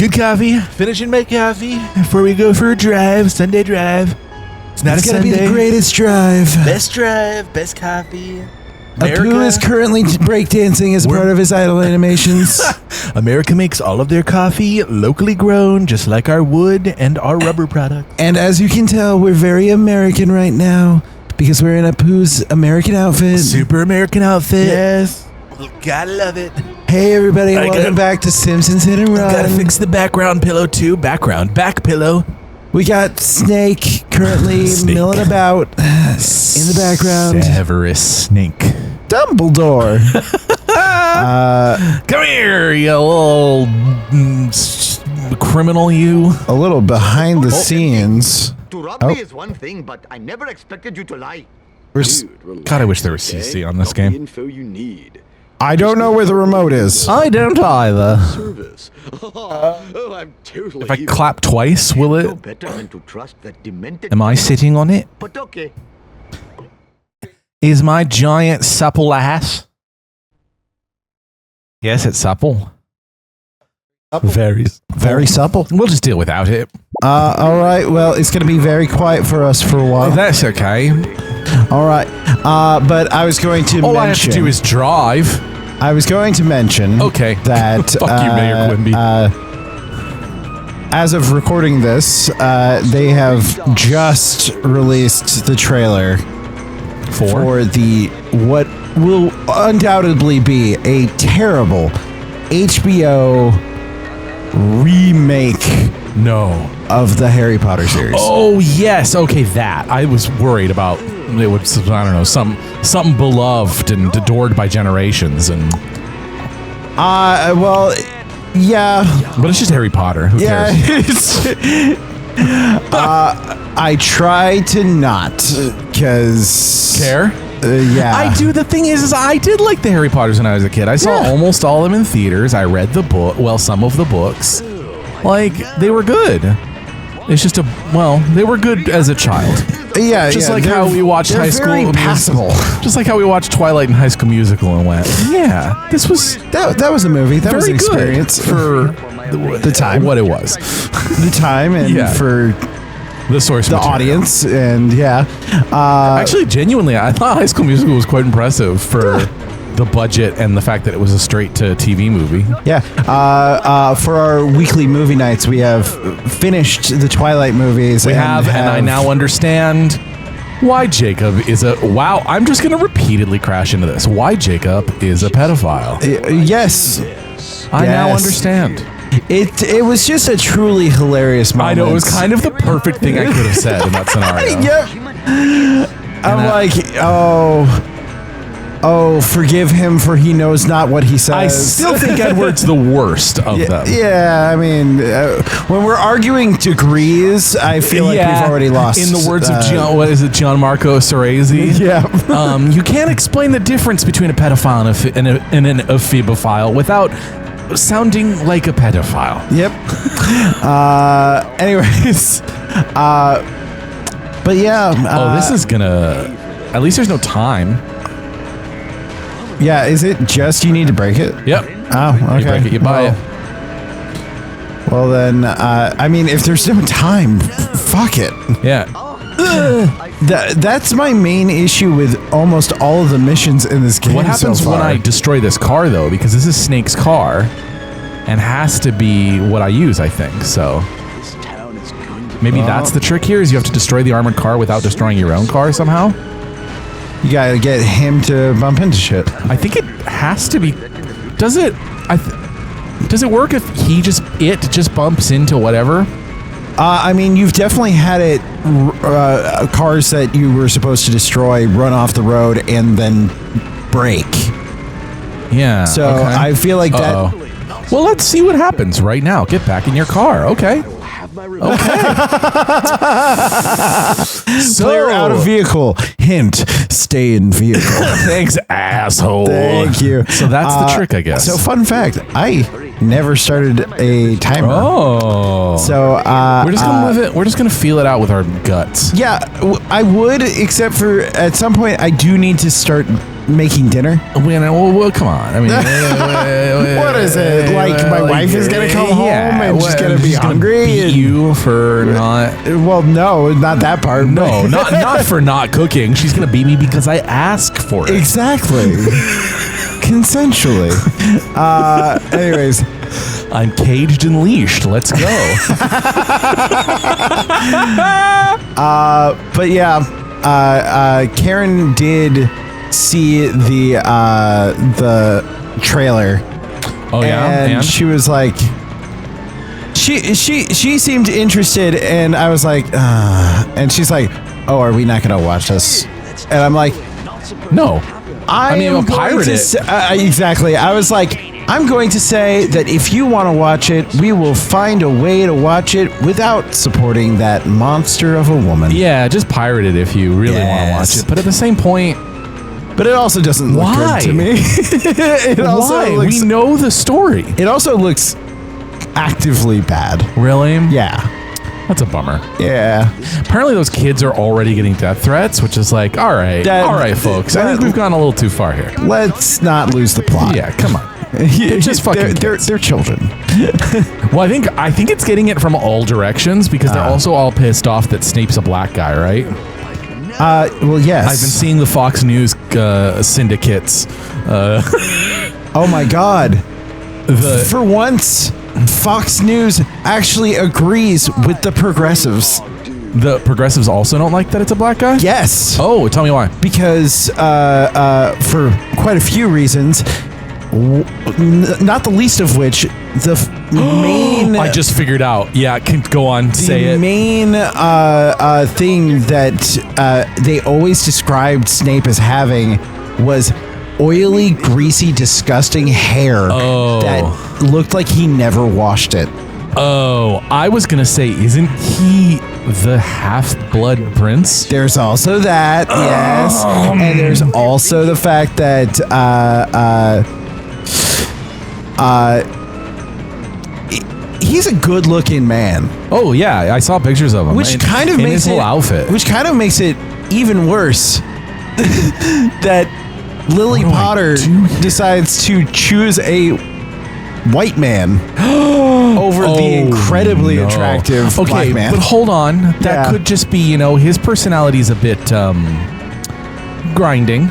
Good coffee. Finishing my coffee before we go for a drive. Sunday drive. It's not a Sunday. It's gonna be the greatest drive. Best coffee. Apu is currently breakdancing as part of his idol animations. America makes all of their coffee locally grown, just like our wood and our rubber products. And as you can tell, we're very American right now because we're in Apu's American outfit. Super American outfit. Yes. Gotta love it. Hey everybody, welcome back to Simpsons Hit and Run. Gotta fix the background pillow too. Back pillow. We got Snake currently milling about in the background. Severus Snake. Dumbledore. Come here, you little criminal, you. A little behind the scenes. To rob me is one thing, but I never expected you to lie. God, I wish there was CC on this game. Info you need. I don't know where the remote is. I don't either. Service. Oh, I'm totally. If I clap twice, will No it? better than to trust that demented. Am I sitting on it? But okay. Is my giant supple ass? Yes, it's supple. Very supple. We'll just deal without it. All right. Well, it's going to be very quiet for us for a while. That's okay. All right. But I was going to All mention. I have to do is drive. I was going to mention. Okay. That. Fuck you, Mayor Quimby. As of recording this, they have just released the trailer for the what will undoubtedly be a terrible HBO remake of the Harry Potter series. Oh yes, okay, that. I was worried about it was, I don't know, something beloved and adored by generations and well, yeah. But it's just Harry Potter. Who cares? I try to not, because care? Yeah. I do. The thing is I did like the Harry Potters when I was a kid. I saw almost all of them in theaters. I read the book, some of the books. Like, they were good. It's just they were good as a child. Yeah, just like how we watched High School. Very passable. Just like how we watched Twilight and High School Musical and went, yeah, this was that was a movie. That was an experience for the time, what it was, the time, and for the source, the audience, and actually, genuinely, I thought High School Musical was quite impressive for the budget and the fact that it was a straight-to-TV movie. Yeah. For our weekly movie nights, we have finished the Twilight movies. And I now understand why Jacob is wow, I'm just going to repeatedly crash into this. Why Jacob is a pedophile. Yes. I now understand. It was just a truly hilarious moment. I know, it was kind of the perfect thing I could have said in that scenario. Yep. I'm like, oh, forgive him for he knows not what he says. I still think Edward's the worst of them. Yeah, I mean, when we're arguing degrees, I feel like we've already lost. In the words of Gianmarco Cerezi? Yeah. You can't explain the difference between a pedophile and an ephebophile without sounding like a pedophile. Yep. Anyways, but yeah. This is gonna. At least there's no time. Yeah, is it just you need to break it? Yep. Oh, okay. You break it, you buy it. Well then, I mean, if there's no time, fuck it. Yeah. That's my main issue with almost all of the missions in this game. What happens when I destroy this car, though? Because this is Snake's car, and has to be what I use, I think. So maybe that's the trick here: is you have to destroy the armored car without destroying your own car somehow. You gotta get him to bump into shit. I think it has to be. Does it? Does it work if he just bumps into whatever? I mean, you've definitely had it. Cars that you were supposed to destroy run off the road and then break. Yeah. So I feel like that. Well, let's see what happens right now. Get back in your car. Okay. Player out of vehicle. Hint, stay in vehicle. Thanks, asshole. Thank you. So that's the trick, I guess. So fun fact, I never started a timer. Oh. So we're just gonna live it. We're just gonna feel it out with our guts. Yeah, I would, except for at some point I do need to start making dinner? Well, come on. I mean, What is it? Like my wife is gonna come home and she's gonna be hungry? Beat you for not. Well, no, not that part. No, not for not cooking. She's gonna beat me because I ask for it. Exactly. Consensually. Anyways. I'm caged and leashed. Let's go. But yeah, Karen did see the trailer. Oh yeah, and she was like, she seemed interested, and I was like, and she's like, oh, are we not gonna watch this? And I'm like, no. I mean, I'll pirate it. Exactly. I was like, I'm going to say that if you want to watch it, we will find a way to watch it without supporting that monster of a woman. Yeah, just pirate it if you really want to watch it. But at the same point, but it also doesn't look good to me. Why? We know the story. It also looks actively bad. Really? Yeah. That's a bummer. Yeah. Apparently those kids are already getting death threats, which is like, all right, folks. I think we've gone a little too far here. Let's not lose the plot. Yeah, come on. They're just fucking kids. They're children. Well, I think it's getting it from all directions because they're also all pissed off that Snape's a black guy, right? Well, yes. I've been seeing the Fox News syndicates. Oh my God. For once, Fox News actually agrees with the progressives. The progressives also don't like that it's a black guy? Yes. Oh, tell me why. Because for quite a few reasons, not the least of which, the main... I just figured out. Yeah, go on, say it. The main thing that they always described Snape as having was oily, greasy, disgusting hair that looked like he never washed it. Oh, I was going to say, isn't he the half-blood prince? There's also that, yes. And there's also the fact that he's a good-looking man. Oh yeah, I saw pictures of him. Which kind of makes his whole outfit. Which kind of makes it even worse that Lily Potter decides to choose a white man over the incredibly attractive black man. But hold on, that could just be, his personality's a bit grinding.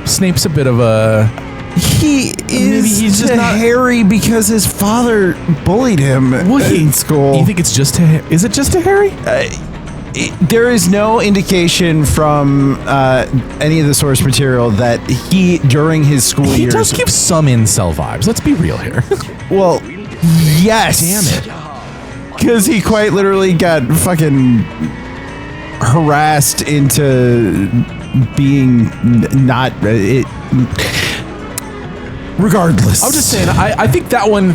Snape's a bit of a... He is. Maybe he's just not hairy because his father bullied him in school. You think it's just to? Is it just to Harry? There is no indication from any of the source material that he, during his school years, he does give some incel vibes. Let's be real here. Well, yes. Damn it. Because he quite literally got fucking harassed into being not. Regardless, I'm just saying. I think that one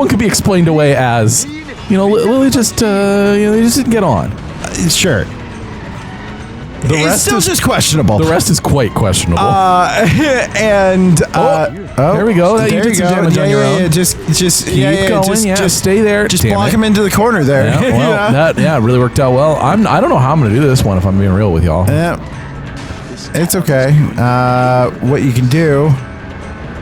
could be explained away as, Lily just they just didn't get on. Sure. It's still just questionable. The rest is quite questionable. And there we go. You did some damage on your own. Yeah, just keep going. Just stay there. Just block him into the corner there. Yeah, well, that really worked out well. I don't know how I'm gonna do this one if I'm being real with y'all. Yeah, it's okay. What you can do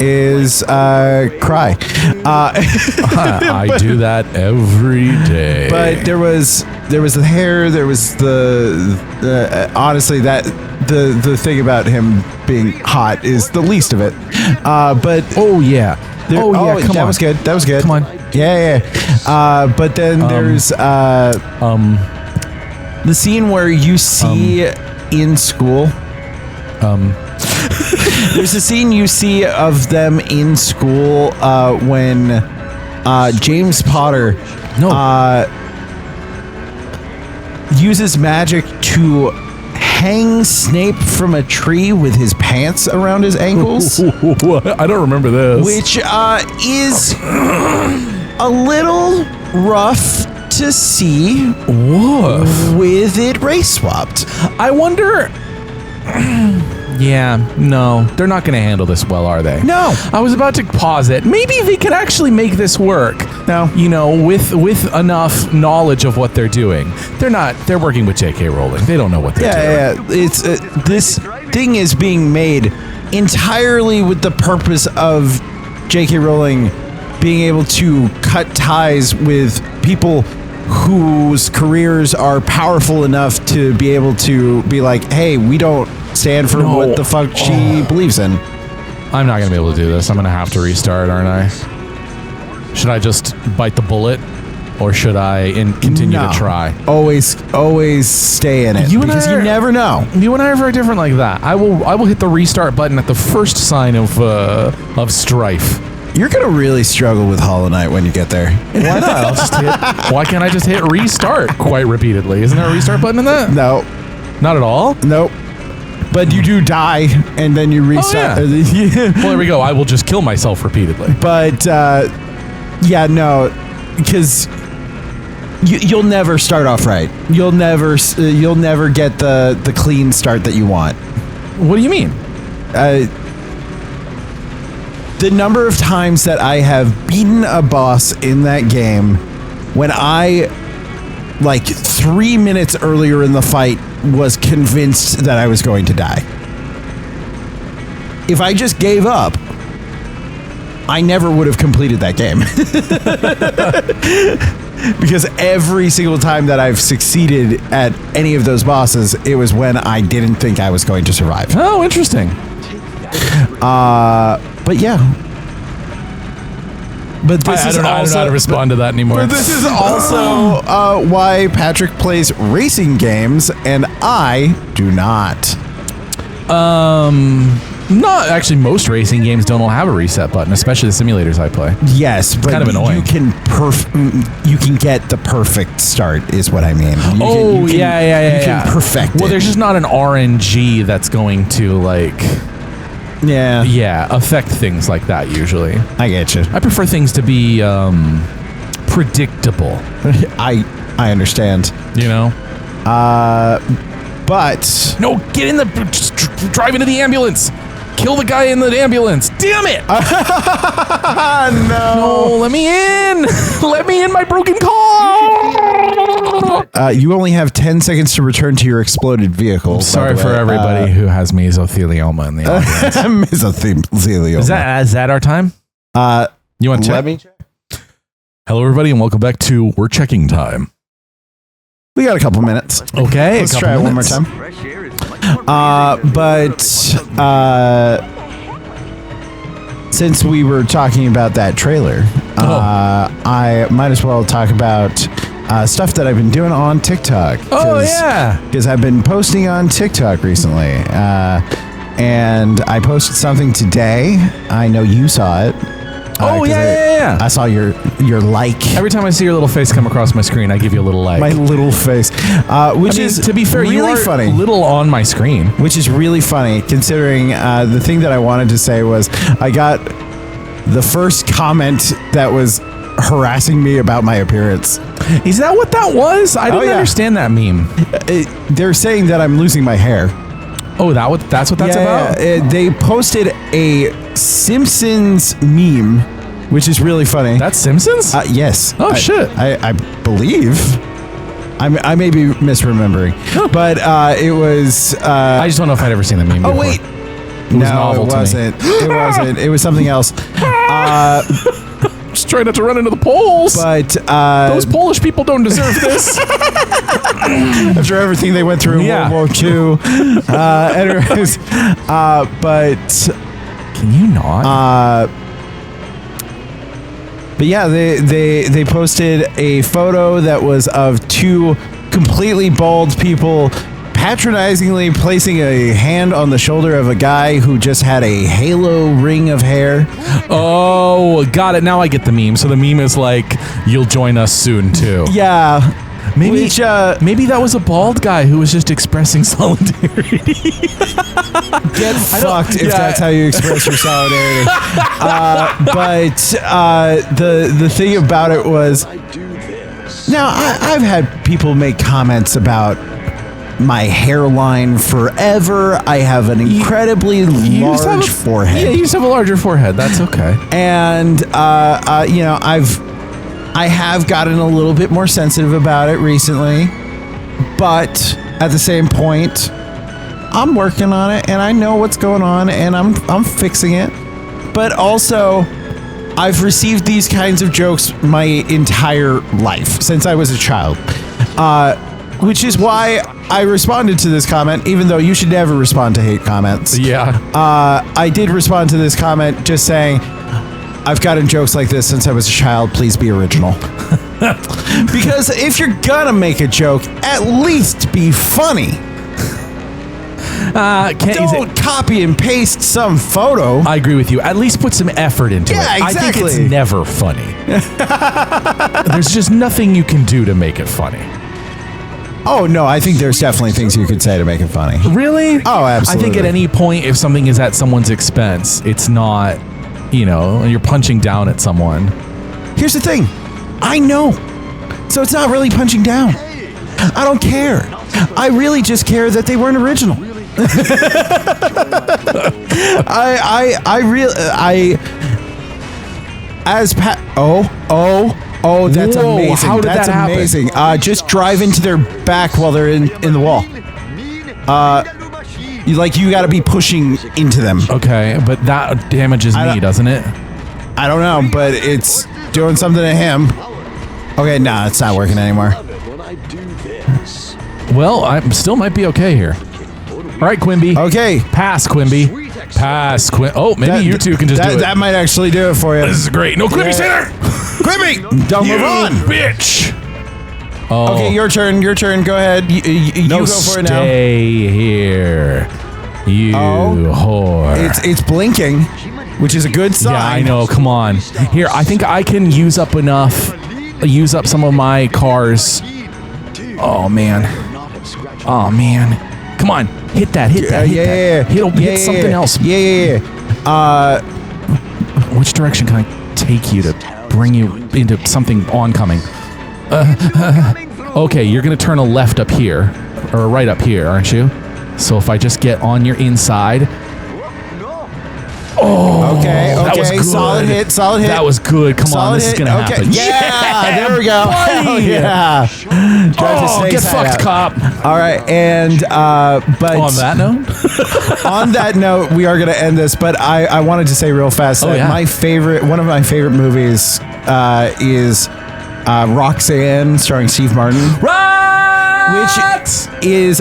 is cry. I do that every day. But there was the hair. There was the honestly that the thing about him being hot is the least of it. But come on. That was good. Come on. Yeah. But then there's the scene where you see in school. There's a scene you see of them in school when James Potter uses magic to hang Snape from a tree with his pants around his ankles. I don't remember this. Which is a little rough to see. Woof. With it race swapped. I wonder... Yeah, no, they're not going to handle this well, are they? No. I was about to pause it. Maybe they could actually make this work. No. With enough knowledge of what they're doing. They're working with JK Rowling. They don't know what they're doing. Yeah. It's this thing is being made entirely with the purpose of JK Rowling being able to cut ties with people whose careers are powerful enough to be able to be like, hey, we don't stand for what the fuck she believes in. I'm not going to be able to do this. I'm going to have to restart, aren't I? Should I just bite the bullet? Or should I continue to try? Always stay in it because you never know. You and I are very different like that. I will hit the restart button at the first sign of strife. You're gonna really struggle with Hollow Knight when you get there. Why not? Why can't I just hit restart quite repeatedly? Isn't there a restart button in that? No, not at all. Nope. But you do die and then you restart. Oh, yeah. Well, there we go. I will just kill myself repeatedly. But yeah, no, because. You'll never start off right. You'll never get the clean start that you want. What do you mean? The number of times that I have beaten a boss in that game when I, like 3 minutes earlier in the fight, was convinced that I was going to die. If I just gave up, I never would have completed that game. Because every single time that I've succeeded at any of those bosses, it was when I didn't think I was going to survive. Oh, interesting. But yeah. But this I don't know how to respond to that anymore. But this is also why Patrick plays racing games and I do not. Not actually. Most racing games don't all have a reset button, especially the simulators I play. Yes, but kind of annoying. You can get the perfect start, is what I mean. You can perfect it. Well, there's just not an RNG that's going to affect things like that. Usually, I get you. I prefer things to be predictable. I understand. You know. But no, get in just drive into the ambulance. Kill the guy in the ambulance. Damn it! No, let me in. Let me in my broken car. You only have 10 seconds to return to your exploded vehicle. Sorry for everybody who has mesothelioma in the audience. Mesothelioma. Is that our time? You want to check? Let me check. Hello, everybody, and welcome back to We're Checking Time. We got a couple minutes. Okay, let's try it one more time. Since we were talking about that trailer, I might as well talk about stuff that I've been doing on TikTok. Because I've been posting on TikTok recently. And I posted something today. I know you saw it. I saw your like. Every time I see your little face come across my screen, I give you a little like. My little face, which is, to be fair, really you are funny. Little on my screen, which is really funny considering the thing that I wanted to say was I got the first comment that was harassing me about my appearance. Is that what that was? I didn't understand that meme. They're saying that I'm losing my hair. Oh, that's what that's about? Yeah. They posted a Simpsons meme, which is really funny. That's Simpsons? Yes. Oh, shit. I believe. I may be misremembering. But it was... I just don't know if I'd ever seen the meme before. Oh, wait. It wasn't. It wasn't. It was something else. Just trying not to run into the Poles. But those Polish people don't deserve this. After everything they went through in World War II. Anyways, but can you not? But yeah, they posted a photo that was of two completely bald people patronizingly placing a hand on the shoulder of a guy who just had a halo ring of hair. Oh, got it. Now I get the meme. So the meme is like, you'll join us soon too. Yeah. Maybe that was a bald guy who was just expressing solidarity. Get fucked if that's how you express your solidarity. But the thing about it was, now I've had people make comments about my hairline forever. I have an incredibly large forehead. Yeah, you just have a larger forehead. That's okay. And I have gotten a little bit more sensitive about it recently, but at the same point, I'm working on it, and I know what's going on, and I'm fixing it. But also, I've received these kinds of jokes my entire life since I was a child, which is why I responded to this comment, even though you should never respond to hate comments. Yeah. I did respond to this comment just saying, I've gotten jokes like this since I was a child. Please be original. Because if you're gonna make a joke, at least be funny. Don't copy and paste some photo. I agree with you. At least put some effort into it. Yeah, exactly. I think it's never funny. There's just nothing you can do to make it funny. Oh, no, I think there's definitely things you could say to make it funny. Really? Oh, absolutely. I think at any point, if something is at someone's expense, it's not, you're punching down at someone. Here's the thing. I know. So it's not really punching down. I don't care. I really just care that they weren't original. Oh, that's Whoa, amazing. how did That's that happen? amazing. Just drive into their back while they're in the wall. You got to be pushing into them. Okay, but that damages me, doesn't it? I don't know, but it's doing something to him. Okay, nah, it's not working anymore. Well, I still might be okay here. All right, Quimby. Okay. Pass, Quimby. Pass, Quimby. Oh, maybe you two can just do it. That might actually do it for you. This is great. No, Quimby, stay there. Quimby, don't move on. Bitch. Oh. Okay, your turn. Go ahead. You go for it now. Stay here. You whore. It's blinking, which is a good sign. Yeah, I know. Come on. Here, I think I can use up some of my cars. Oh, man. Come on. Hit that. Yeah. Hit something else. Yeah. Which direction can I take you to bring you into something oncoming? Okay, you're going to turn a left up here, or a right up here, aren't you? So if I just get on your inside. Oh, okay. That was good. Solid hit. That was good. Come on, this is going to happen. Yeah, there we go. Oh, yeah. Get fucked, cop. All right, and but on that note, on that note, we are going to end this. But I wanted to say real fast that one of my favorite movies is Roxanne, starring Steve Martin. Which is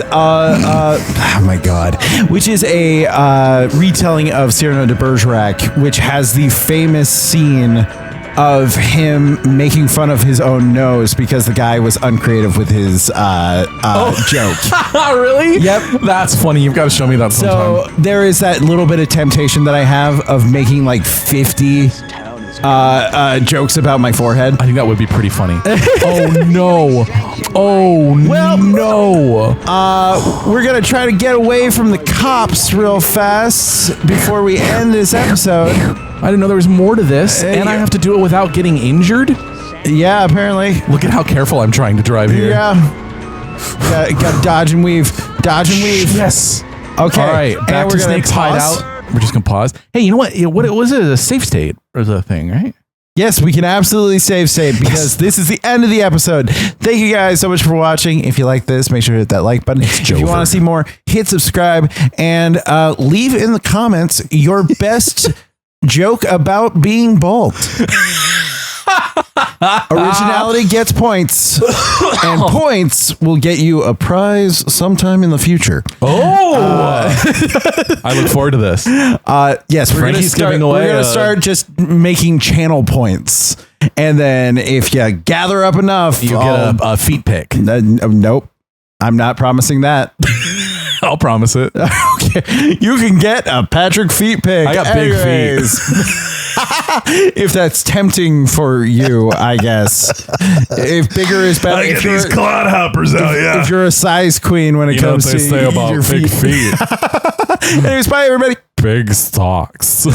which is a retelling of Cyrano de Bergerac, which has the famous scene of him making fun of his own nose because the guy was uncreative with his joke. Really? Yep. That's funny. You've got to show me that sometime. So there is that little bit of temptation that I have of making like 50 jokes about my forehead. I think that would be pretty funny. Oh no. We're gonna try to get away from the cops real fast before we end this episode. I didn't know there was more to this, and I have to do it without getting injured? Yeah, apparently. Look at how careful I'm trying to drive here. Yeah. Got dodge and weave. Yes. Okay. All right, back to Snake's hideout. We're just going to pause. Hey, you know what? What was it? A safe state or the thing, right? Yes, we can absolutely save state because this is the end of the episode. Thank you guys so much for watching. If you like this, make sure to hit that like button. If you want to see more, hit subscribe and leave in the comments your best joke about being bald. Originality gets points, and points will get you a prize sometime in the future. I look forward to this. Yes, we're going to start just making channel points, and then if you gather up enough, you get a feet pick. Nope, I'm not promising that. I'll promise it. Okay, you can get a Patrick feet pick. I got big feet. If that's tempting for you, I guess. If bigger is better. I get these clod hoppers out, If you're a size queen when it comes to say about your big feet. Anyways, bye everybody. Big stocks.